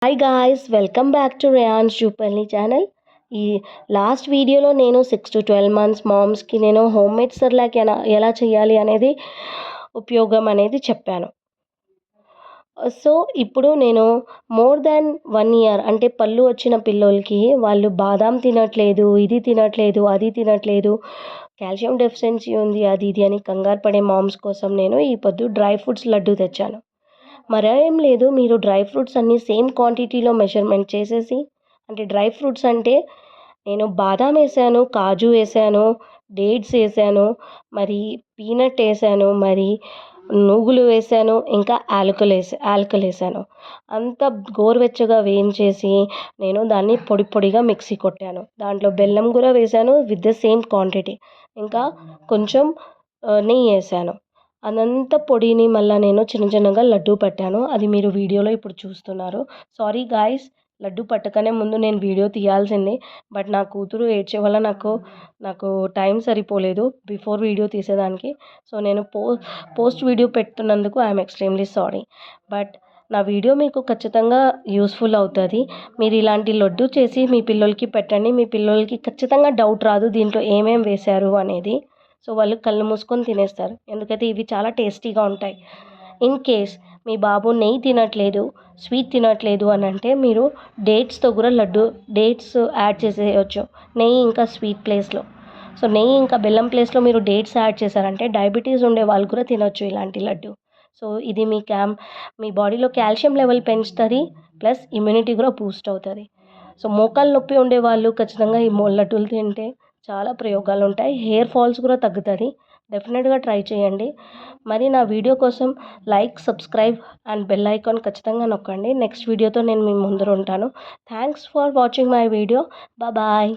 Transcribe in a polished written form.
Hi guys, welcome back to Reyans Jupalli channel. ఈ last వీడియోలో నేను 6 to 12 months మామ్స్కి నేను హోమ్ మేడ్ సెర్లాక్ ఎలా చేయాలి అనేది ఉపయోగం అనేది చెప్పాను. సో ఇప్పుడు నేను మోర్ దాన్ 1 year అంటే పళ్ళు వచ్చిన పిల్లోలకి వాళ్ళు బాదాం తినట్లేదు, ఇది తినట్లేదు, అది తినట్లేదు, కాల్షియం డెఫిషియన్సీ ఉంది, అది ఇది అని కంగారు పడే మామ్స్ కోసం నేను ఈ పొద్దు డ్రై ఫ్రూట్స్ లడ్డు తెచ్చాను. మరేం లేదు, మీరు డ్రై ఫ్రూట్స్ అన్నీ సేమ్ క్వాంటిటీలో మెజర్మెంట్ చేసేసి, అంటే డ్రై ఫ్రూట్స్ అంటే నేను బాదాం వేసాను, కాజు వేసాను, డేట్స్ వేసాను, మరి పీనట్ వేసాను, మరి నువ్వులు వేసాను, ఇంకా యాలకులు వేసాను. అంతా గోరువెచ్చగా వేయించేసి నేను దాన్ని పొడి పొడిగా మిక్సీ కొట్టాను. దాంట్లో బెల్లం కూడా వేసాను విత్ ద సేమ్ క్వాంటిటీ. ఇంకా కొంచెం నెయ్యి వేసాను. అదంతా పొడిని మళ్ళీ నేను చిన్న చిన్నగా లడ్డూ పట్టాను. అది మీరు వీడియోలో ఇప్పుడు చూస్తున్నారు. సారీ గాయ్స్, లడ్డు పట్టకనే ముందు నేను వీడియో తీయాల్సింది, బట్ నా కూతురు ఏడ్చే వల్ల నాకు టైం సరిపోలేదు బిఫోర్ వీడియో తీసేదానికి. సో నేను పోస్ట్ వీడియో పెడుతున్నందుకు ఐఎమ్ ఎక్స్ట్రీమ్లీ సారీ. బట్ నా వీడియో మీకు ఖచ్చితంగా యూస్ఫుల్ అవుతుంది. మీరు ఇలాంటి లడ్డు చేసి మీ పిల్లలకి పెట్టండి. మీ పిల్లలకి ఖచ్చితంగా డౌట్ రాదు దీంట్లో ఏమేమి వేశారు అనేది. సో వాళ్ళు కళ్ళు మూసుకొని తినేస్తారు, ఎందుకంటే ఇవి చాలా టేస్టీగా ఉంటాయి. ఇన్ కేస్ మీ బాబు నెయ్యి తినట్లేదు, స్వీట్ తినట్లేదు అని అంటే మీరు డేట్స్తో కూడా డేట్స్ యాడ్ చేసేయచ్చు నెయ్యి ఇంకా స్వీట్ ప్లేస్లో. సో నెయ్యి ఇంకా బెల్లం ప్లేస్లో మీరు డేట్స్ యాడ్ చేశారంటే డయాబెటీస్ ఉండే వాళ్ళు కూడా తినొచ్చు ఇలాంటి లడ్డు. సో ఇది మీ బాడీలో కాల్షియం లెవెల్ పెంచుతుంది, ప్లస్ ఇమ్యూనిటీ కూడా బూస్ట్ అవుతుంది. సో మోకాలు నొప్పి ఉండే వాళ్ళు ఖచ్చితంగా ఈ లడ్డూలు తింటే చాలా ప్రయోగాలు ఉంటాయి. హెయిర్ ఫాల్స్ కూడా తగ్గుతుంది. డెఫినెట్గా ట్రై చేయండి. మరి నా వీడియో కోసం like, subscribe and bell icon ఖచ్చితంగా నొక్కండి. నెక్స్ట్ వీడియోతో నేను మీ ముందర ఉంటాను. Thanks for watching my video. Bye.